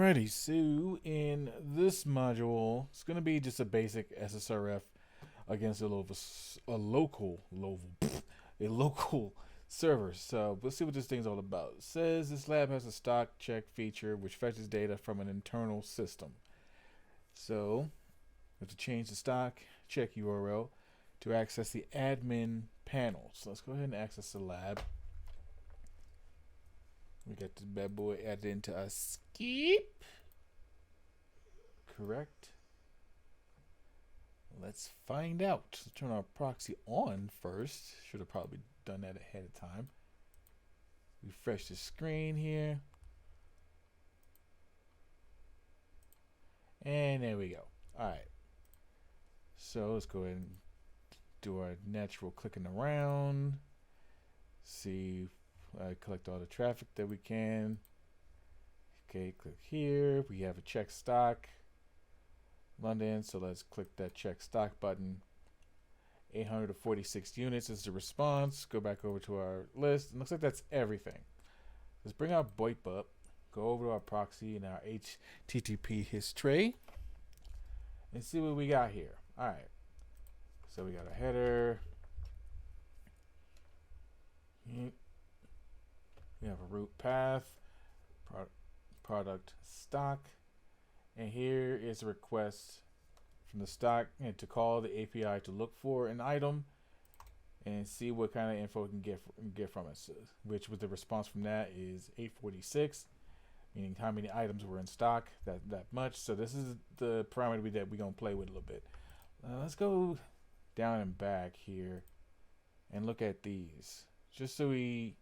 Alrighty, so in this module, it's going to be just a basic SSRF against a local server. So let's see what this thing's all about. It says this lab has a stock check feature which fetches data from an internal system. So we have to change the stock check URL to access the admin panel. So let's go ahead and access the lab. We got this bad boy added into a skip. Correct. Let's find out. Let's turn our proxy on first. Should have probably done that ahead of time. Refresh the screen here. And there we go. Alright. So let's go ahead and do our natural clicking around. See, collect all the traffic that we can. Okay, click here. We have a check stock London, so let's click that check stock button. 846 units is the response. Go back over to our list. It looks like that's everything. Let's bring our VoIP up. Go over to our proxy and our HTTP history and see what we got here. All right. So we got a header. We have a root path, product stock, and here is a request from the stock to call the API to look for an item and see what kind of info we can get from it. So, which with the response from that is 846, meaning how many items were in stock, that much. So this is the parameter that we're gonna play with a little bit. Let's go down and back here and look at these, just so we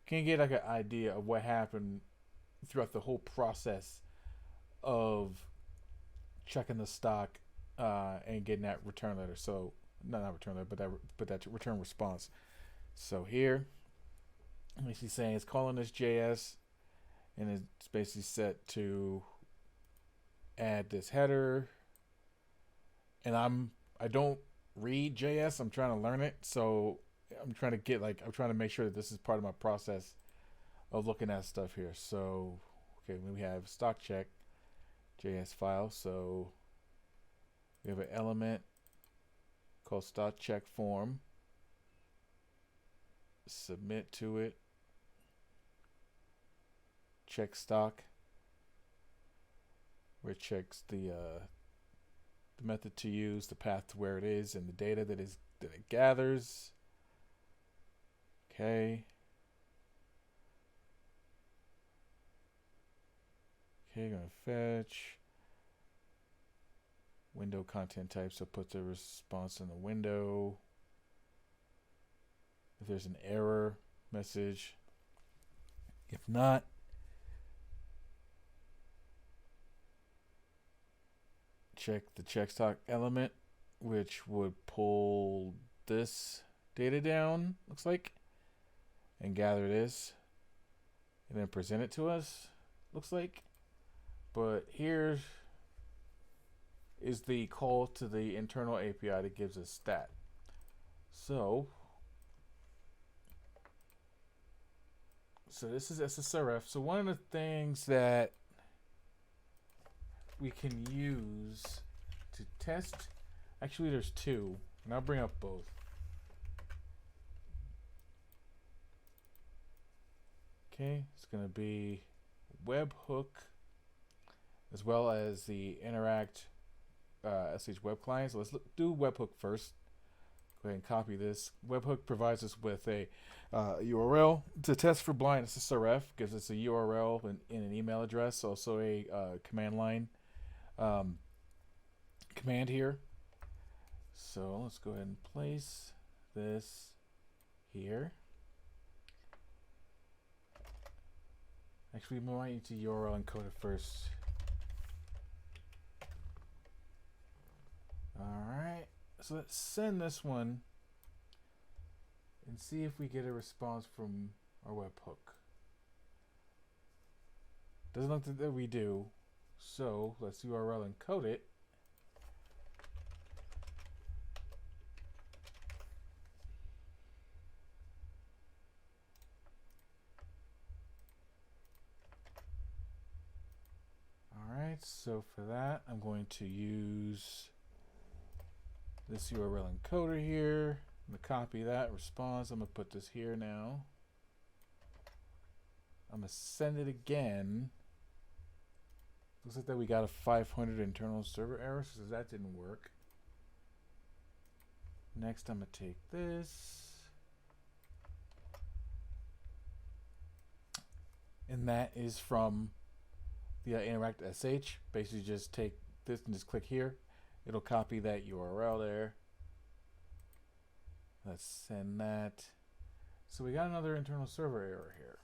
can get like an idea of what happened throughout the whole process of checking the stock and getting that return letter. So not return letter, but that return response. So here, basically saying it's calling this JS, and it's basically set to add this header. And I don't read JS. I'm trying to learn it, so I'm trying to make sure that this is part of my process of looking at stuff here. So, okay, we have stock check JS file. So we have an element called stock check form. Submit to it. Check stock, where it checks the method to use, the path to where it is, and the data that it gathers. Okay. Okay, gonna fetch window content type, so put the response in the window. If there's an error message, if not, check the check stock element, which would pull this data down, looks like, and gather this and then present it to us, looks like. But here is the call to the internal API that gives us that. So this is SSRF. So one of the things that we can use to test, actually there's two, and I'll bring up both. Okay, it's going to be webhook as well as the interact SH web client. So let's do webhook first. Go ahead and copy this. Webhook provides us with a URL to test for blind SSRF, gives us a URL and an email address, also a command line command here. So let's go ahead and place this here. Actually, we might need to URL encode it first. Alright, so let's send this one and see if we get a response from our webhook. Doesn't look like that we do, so let's URL encode it. So for that, I'm going to use this URL encoder here. I'm going to copy that response. I'm going to put this here now. I'm going to send it again. Looks like that we got a 500 internal server error, so that didn't work. Next, I'm going to take this. And that is from the interact sh. Basically, just take this and just click here. It'll copy that URL there. Let's send that. So we got another internal server error here.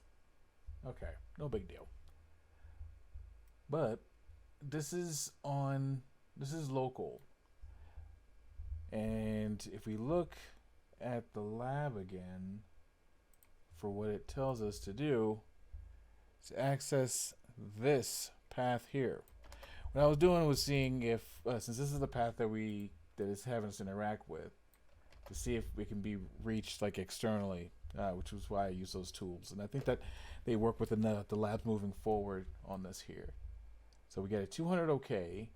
Okay, no big deal. But this is local. And if we look at the lab again, for what it tells us to do, is access this path here. What I was doing was seeing if, since this is the path that it's having us interact with, to see if we can be reached like externally, which was why I use those tools. And I think that they work within the labs moving forward on this here. So we get a 200 OK.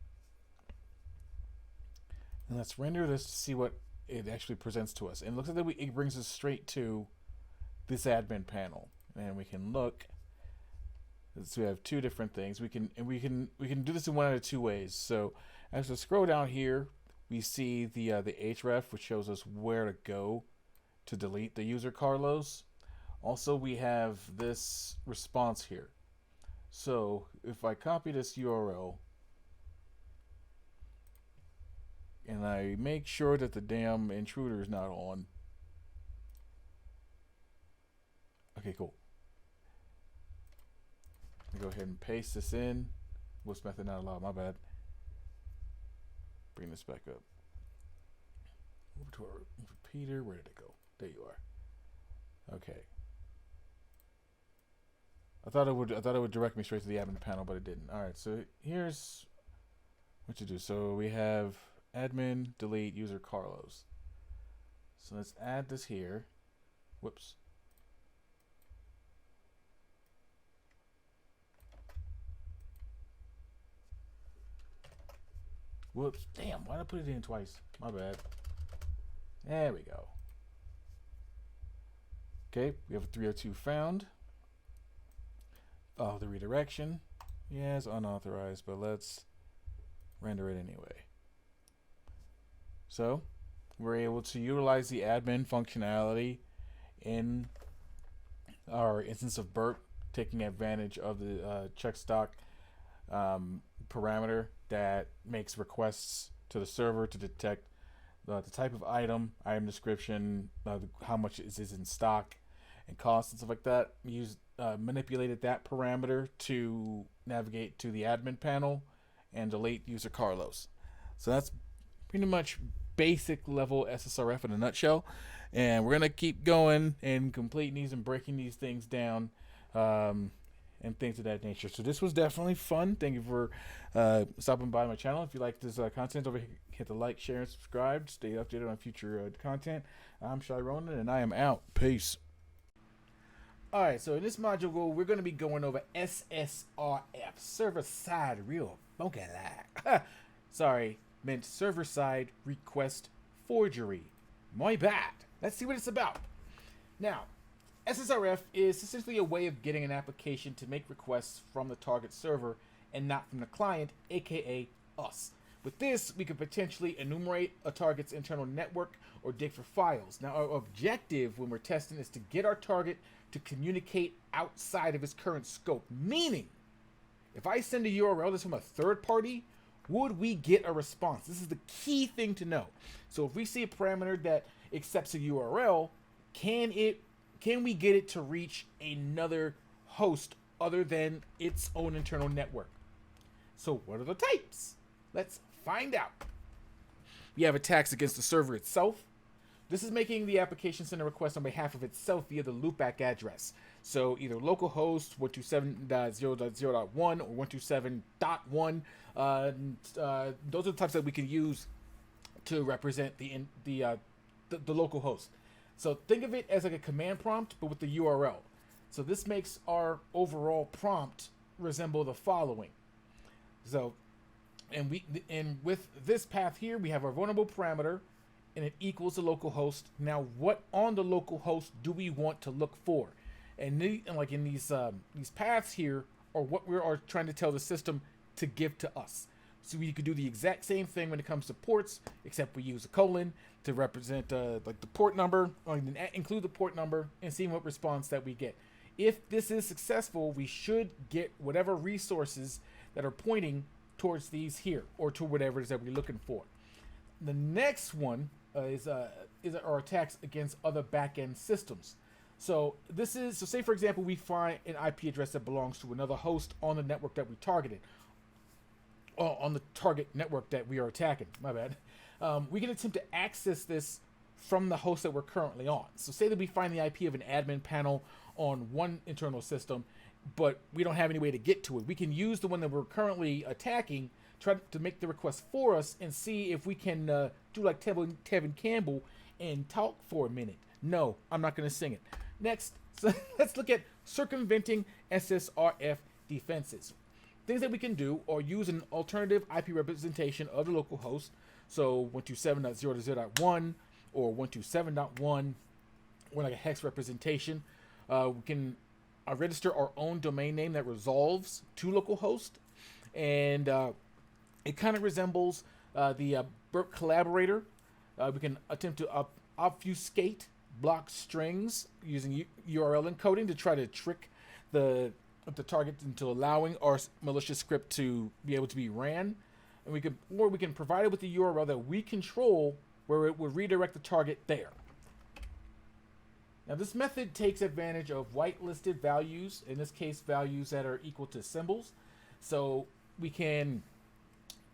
And let's render this to see what it actually presents to us. And it looks like that it brings us straight to this admin panel. And we can look. So we have two different things. We can do this in one out of two ways. So as we scroll down here, we see the href, which shows us where to go to delete the user Carlos. Also, we have this response here. So if I copy this URL and I make sure that the damn intruder is not on. Okay, cool. Go ahead and paste this in. Whoops, method not allowed, my bad. Bring this back up. Over to our repeater. Where did it go? There you are. Okay. I thought it would direct me straight to the admin panel, but it didn't. Alright, so here's what to do. So we have admin delete user Carlos. So let's add this here. Whoops. Whoops. Damn, why did I put it in twice? My bad. There we go. Okay, we have a 302 found. Oh, the redirection. Yeah, it's unauthorized, but let's render it anyway. So, we're able to utilize the admin functionality in our instance of burp, taking advantage of the checkstock parameter that makes requests to the server to detect the type of item description, how much is in stock, and cost and stuff like that. We manipulated that parameter to navigate to the admin panel and delete user Carlos. So that's pretty much basic level SSRF in a nutshell. And we're going to keep going and completing these and breaking these things down. And things of that nature. So this was definitely fun. Thank you for stopping by my channel. If you like this content, over here, hit the like, share, and subscribe. Stay updated on future content. I'm Shy Ronan, and I am out. Peace. Alright, so in this module, we're going to be going over SSRF, Server-Side Real Funky Lag. Sorry, meant Server-Side Request Forgery. My bad. Let's see what it's about. Now, SSRF is essentially a way of getting an application to make requests from the target server and not from the client, aka us. With this, we could potentially enumerate a target's internal network or dig for files. Now, our objective when we're testing is to get our target to communicate outside of his current scope. Meaning, if I send a URL that's from a third party, would we get a response? This is the key thing to know. So if we see a parameter that accepts a URL, can we get it to reach another host other than its own internal network? So what are the types? Let's find out. We have attacks against the server itself. This is making the application send a request on behalf of itself via the loopback address. So either localhost 127.0.0.1 or 127.1. Those are the types that we can use to represent the local host. So think of it as like a command prompt, but with the URL. So this makes our overall prompt resemble the following. So and with this path here, we have our vulnerable parameter, and it equals the local host. Now, what on the local host do we want to look for? And like in these paths here are what we are trying to tell the system to give to us. So we could do the exact same thing when it comes to ports, except we use a colon to represent like the port number, or include the port number, and see what response that we get. If this is successful, we should get whatever resources that are pointing towards these here, or to whatever it is that we're looking for. The next one is our attacks against other back-end systems. So say for example we find an IP address that belongs to another host on the network that we targeted, or on the target network that we are attacking. My bad. We can attempt to access this from the host that we're currently on. So say that we find the IP of an admin panel on one internal system, but we don't have any way to get to it. We can use the one that we're currently attacking, try to make the request for us, and see if we can do like Tevin Campbell and talk for a minute. No, I'm not going to sing it. Next, so let's look at circumventing SSRF defenses. Things that we can do are use an alternative IP representation of the local host. So 127.0.0.1 or 127.1, or like a hex representation. We can register our own domain name that resolves to localhost, and it kind of resembles the Burp collaborator. We can attempt to obfuscate block strings using URL encoding to try to trick the target into allowing our malicious script to be able to be ran, and we can provide it with the URL that we control, where it would redirect the target there. Now this method takes advantage of whitelisted values, in this case values that are equal to symbols. So we can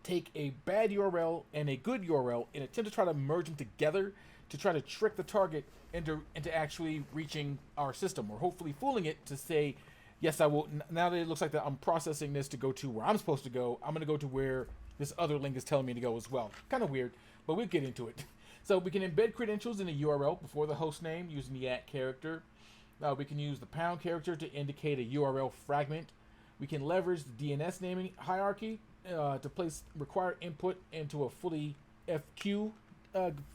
take a bad URL and a good URL and attempt to try to merge them together to try to trick the target into actually reaching our system, or hopefully fooling it to say, yes, I will. Now that it looks like that I'm processing this to go to where I'm supposed to go, I'm going to go to where this other link is telling me to go as well. Kind of weird, but we'll get into it. So we can embed credentials in a URL before the host name using the @ character. We can use the pound character to indicate a URL fragment. We can leverage the DNS naming hierarchy to place required input into a fully FQ,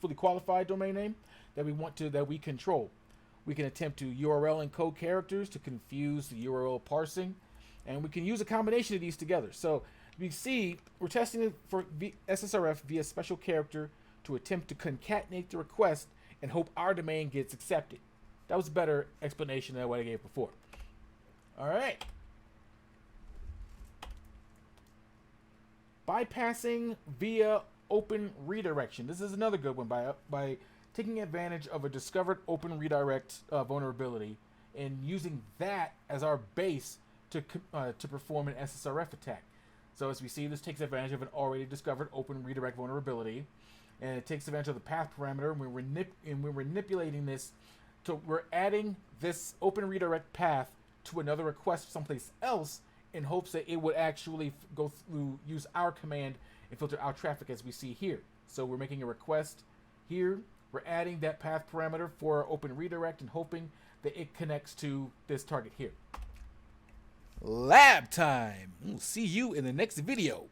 fully qualified domain name that we control. We can attempt to URL encode characters to confuse the URL parsing, and we can use a combination of these together. So we see we're testing it for SSRF via special character to attempt to concatenate the request and hope our domain gets accepted. That was a better explanation than what I gave before. All right. Bypassing via open redirection. This is another good one by taking advantage of a discovered open redirect vulnerability and using that as our base to perform an SSRF attack. So as we see, this takes advantage of an already discovered open redirect vulnerability, and it takes advantage of the path parameter, and we're manipulating this. We're adding this open redirect path to another request someplace else in hopes that it would actually go through, use our command and filter our traffic as we see here. So we're making a request here. We're adding that path parameter for our open redirect and hoping that it connects to this target here. Lab time. We'll see you in the next video.